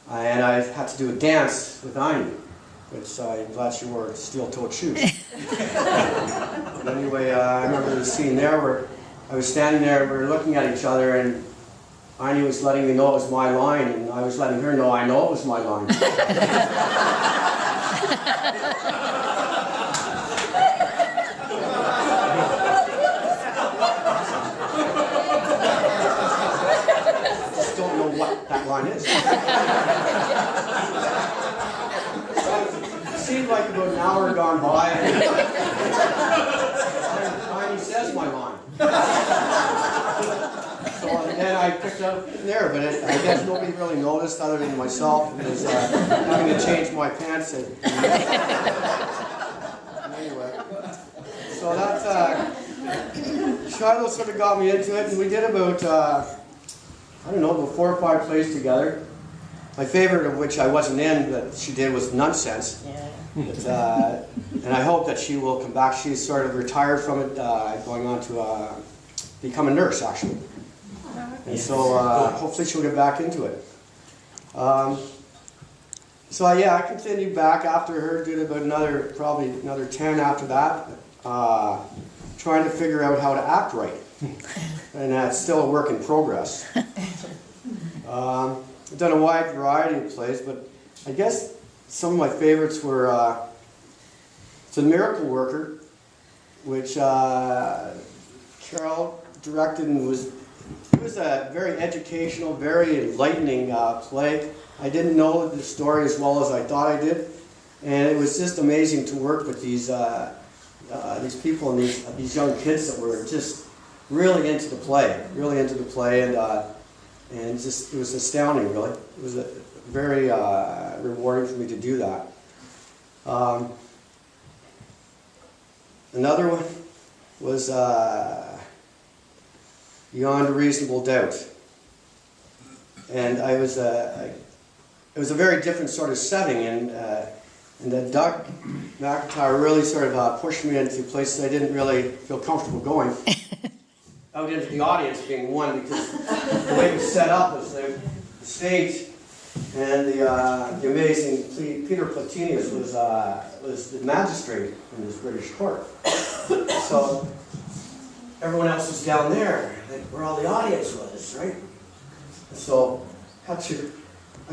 and I had to do a dance with Anya, which I'm glad she wore steel-toed shoes. But anyway, I remember the scene there where I was standing there, we were looking at each other, and Anya was letting me know it was my line, and I was letting her know I know it was my line. Just don't know what that line is. It seemed like about an hour gone by, and Anya says my line. So then I picked up there, but I guess nobody really noticed other than myself. It was having to change my pants. Anyway, so that Shiloh sort of got me into it, and we did about, I don't know, about 4 or 5 plays together. My favorite of which I wasn't in, that she did, was Nonsense. Yeah. But, and I hope that she will come back. She's sort of retired from it, going on to become a nurse, actually. And so hopefully she'll get back into it. So yeah, I continued back after her, did about probably another 10 after that, trying to figure out how to act right. And that's still a work in progress. I've done a wide variety of plays, but I guess some of my favorites were The Miracle Worker, which Carol directed, and it was a very educational, very enlightening play. I didn't know the story as well as I thought I did, and it was just amazing to work with these people and these young kids that were just really into the play, and just it was astounding, really. It was very rewarding for me to do that. Another one was Beyond a Reasonable Doubt, and it was a very different sort of setting, and that Doug McIntyre really sort of pushed me into places I didn't really feel comfortable going. Out into the audience being one, because the way it was set up was the stage, and the amazing Peter Platinius was the magistrate in this British court. So everyone else was down there, where all the audience was, right? So I was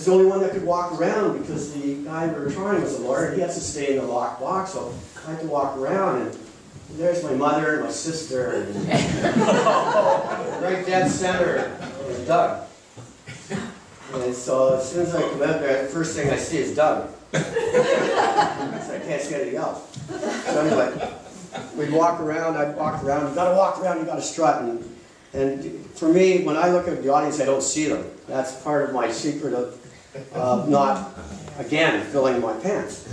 the only one that could walk around, because the guy we were trying was a lawyer. He has to stay in the locked box, so I had to walk around, and there's my mother and my sister, and right dead center is Doug. And so as soon as I come out there, the first thing I see is Doug. So I can't see anything else. So anyway, we'd walk around, I'd walk around. You gotta walk around, you gotta strut. And for me, when I look at the audience, I don't see them. That's part of my secret of not, again, filling my pants.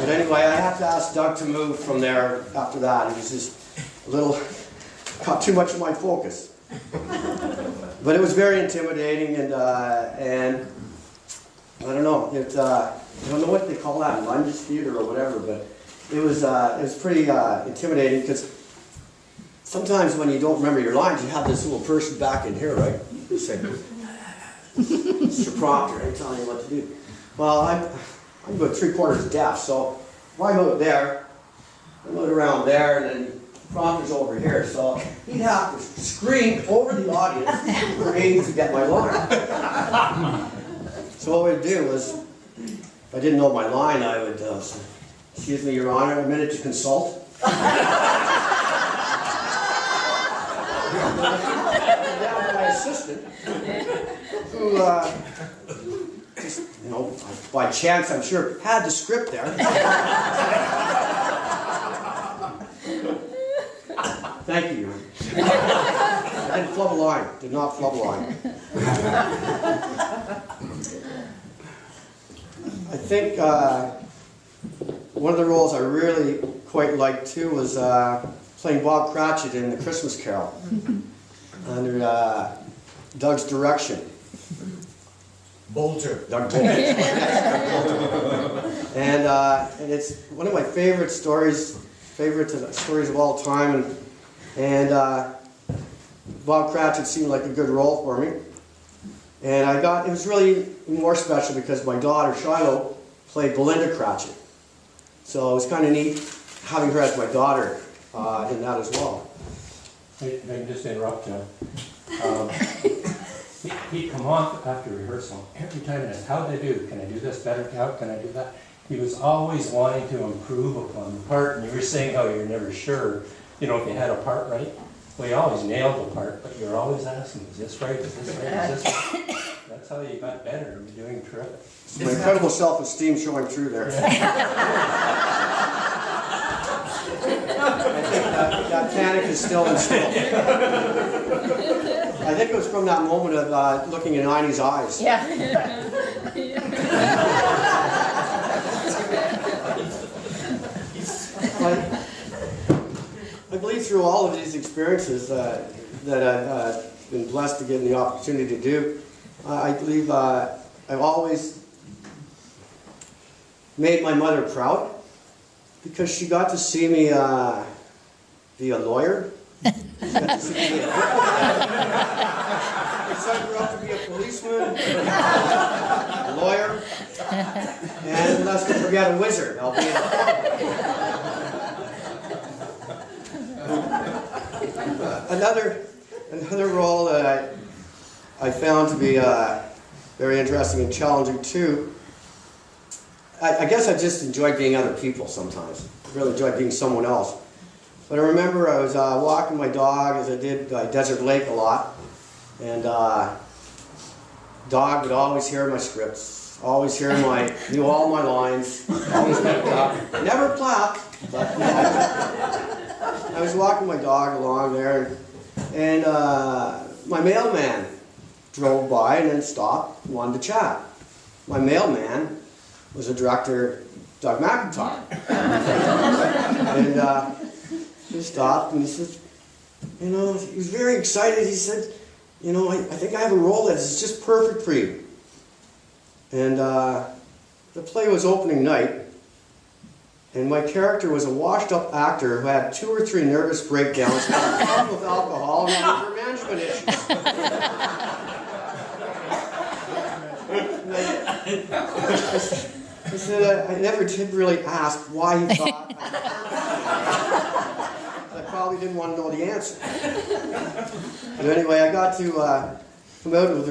But anyway, I had to ask Doug to move from there after that. He was just a little, caught too much of my focus. But it was very intimidating, and I don't know, I don't know what they call that, lunge theater or whatever, but it was pretty intimidating, because sometimes when you don't remember your lines, you have this little person back in here, right? You say, it's your prompter, I'm telling you what to do. Well, I'm about 3/4 deaf, so if I move there, I move around there, and then the prompter's over here, so he'd have to scream over the audience for me to get my line. So what we'd do was, if I didn't know my line, I would say, "Excuse me, Your Honor, a minute to consult." Down to my assistant, who, just, you know, by chance, I'm sure, had the script there. Thank you, Your Honor. I didn't flub a line. Did not flub a line. I think one of the roles I really quite liked too was playing Bob Cratchit in The Christmas Carol under Doug's direction. Bolter. Doug Bolter. And it's one of my favorite stories of all time, and Bob Cratchit seemed like a good role for me. And it was really more special because my daughter, Shiloh, played Belinda Cratchit. So it was kind of neat having her as my daughter in that as well. If I can just interrupt, John. He'd come on after rehearsal every time and ask, how'd I do? Can I do this better? How can I do that? He was always wanting to improve upon the part, and you were saying how you're never sure, you know, if you had a part right. Well, you always nailed the part, but you're always asking, is this right? Is this right? Is this right? That's how you got better. You're doing terrific. My incredible self-esteem showing through there. I think that panic is still instilled. I think it was from that moment of looking in Annie's eyes. Yeah. I believe through all of these experiences that I've been blessed to get the opportunity to do, I believe I've always made my mother proud because she got to see me be a lawyer. She got to see me be a I grew up to be a policeman, a lawyer, and let's not forget a wizard. I'll be another role that I found to be very interesting and challenging too. I guess I just enjoyed being other people sometimes. I really enjoyed being someone else. But I remember I was walking my dog, as I did Desert Lake a lot, and dog would always hear my scripts, always hear knew all my lines, always picked up, never clapped, but I was walking my dog along there, and my mailman drove by and then stopped and wanted to chat. My mailman was a director, Doug McIntyre. And he stopped and he said, you know, he was very excited. He said, you know, I think I have a role that is just perfect for you. And the play was opening night, and my character was a washed-up actor who had 2 or 3 nervous breakdowns, had a problem with alcohol, and had anger management issues. I said I never did really ask why he thought I probably didn't want to know the answer. But anyway, I got to come out with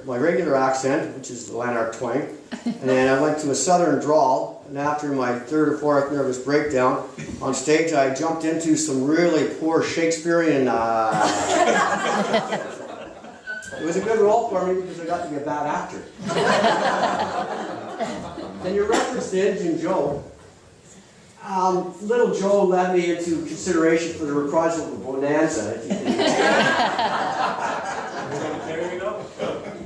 my regular accent, which is the Lanark twang, and then I went to a southern drawl, and after my 3rd or 4th nervous breakdown, on stage I jumped into some really poor Shakespearean... It was a good role for me because I got to be a bad actor. And you referenced Injun Joe. Little Joe led me into consideration for the reprisal of Bonanza. There you go.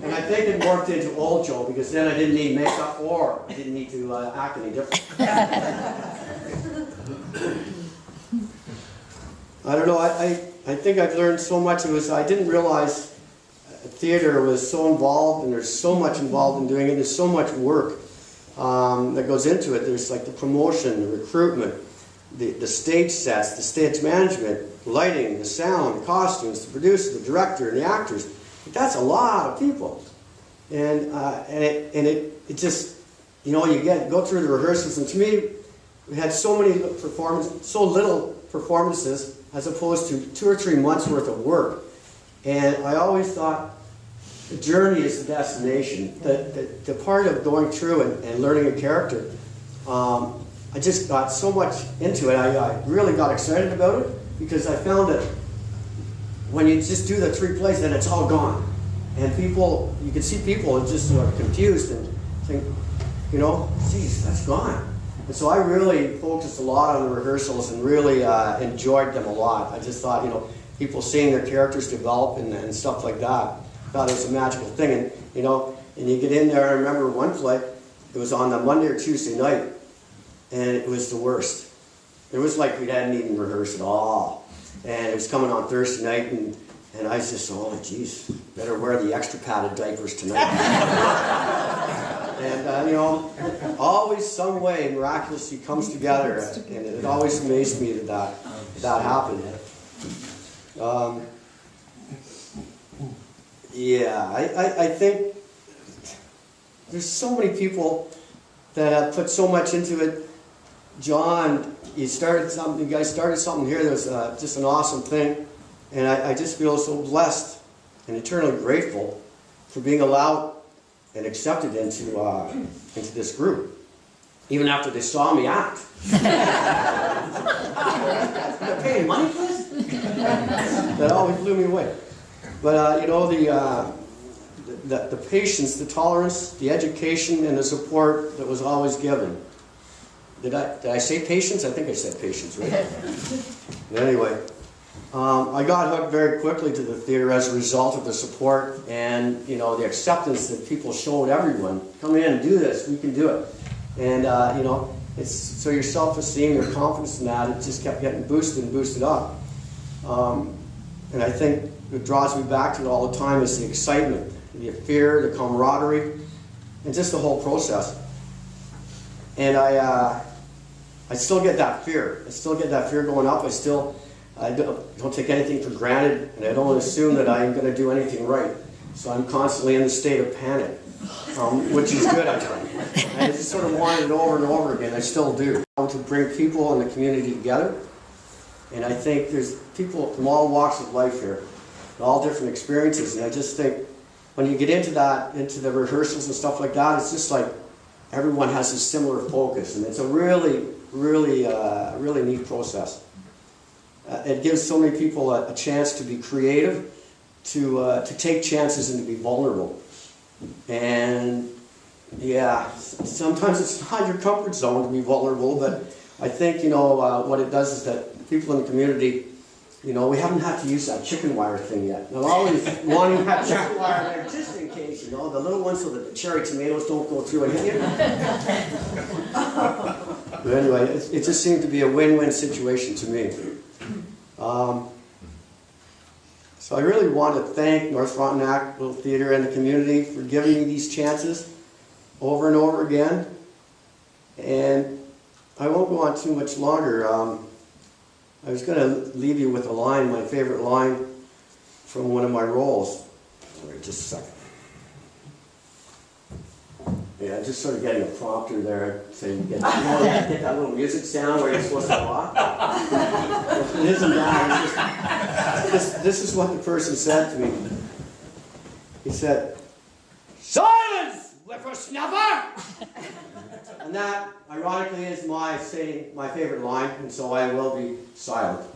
And I think it morphed into Old Joe because then I didn't need makeup or I didn't need to act any different. I don't know, I think I've learned so much. I didn't realize theater was so involved, and there's so much involved in doing it. There's so much work that goes into it. There's like the promotion, the recruitment, the stage sets, the stage management, lighting, the sound, the costumes, the producer, the director, and the actors. That's a lot of people, and it just, you know, you go through the rehearsals, and to me, we had so little performances as opposed to 2 or 3 months worth of work. And I always thought the journey is the destination. The part of going through and learning a character, I just got so much into it. I really got excited about it because I found that when you just do the 3 plays, then it's all gone. And people, you can see people just sort of confused and think, you know, geez, that's gone. And so I really focused a lot on the rehearsals and really enjoyed them a lot. I just thought, you know, people seeing their characters develop and stuff like that. I thought it was a magical thing. And, you know, and you get in there, I remember one play, it was on the Monday or Tuesday night, and it was the worst. It was like we hadn't even rehearsed at all. And it was coming on Thursday night, and I was just, oh, geez, better wear the extra padded diapers tonight. And, you know, always some way miraculously comes together, and it always amazed me that happened. Yeah, I think there's so many people that have put so much into it. John, you guys started something here that was just an awesome thing. And I just feel so blessed and eternally grateful for being allowed and accepted into this group. Even after they saw me act. They're paying money for this? That always blew me away. But you know, the patience, the tolerance, the education, and the support that was always given. Did I say patience? I think I said patience, right? But anyway, I got hooked very quickly to the theater as a result of the support and, you know, the acceptance that people showed everyone. Come in and do this. We can do it. And you know, so your self-esteem, your confidence in that, it just kept getting boosted and boosted up. And I think what draws me back to it all the time is the excitement, the fear, the camaraderie, and just the whole process. And I still get that fear. I still get that fear going up. I don't take anything for granted, and I don't assume that I'm going to do anything right. So I'm constantly in the state of panic, which is good, I think. I just sort of want it over and over again. I still do. I want to bring people in the community together. And I think there's people from all walks of life here, all different experiences. And I just think when you get into that, into the rehearsals and stuff like that, it's just like everyone has a similar focus. And it's a really, really, really neat process. It gives so many people a chance to be creative, to take chances and to be vulnerable. And yeah, sometimes it's not your comfort zone to be vulnerable, but I think, you know, what it does is that people in the community, you know, we haven't had to use that chicken wire thing yet. I'm always wanting to have chicken wire there just in case, you know, the little ones so that the cherry tomatoes don't go through and hit you. But anyway, it just seemed to be a win-win situation to me. So I really want to thank North Frontenac Little Theatre and the community for giving me these chances over and over again. And I won't go on too much longer. I was going to leave you with a line, my favorite line from one of my roles. Wait just a second. Yeah, just sort of getting a prompter there saying, get that little music sound where you're supposed to walk. It isn't that. This is what the person said to me. He said, "Silence, whippersnapper!" And that, ironically, is my favorite line, and so I will be silent.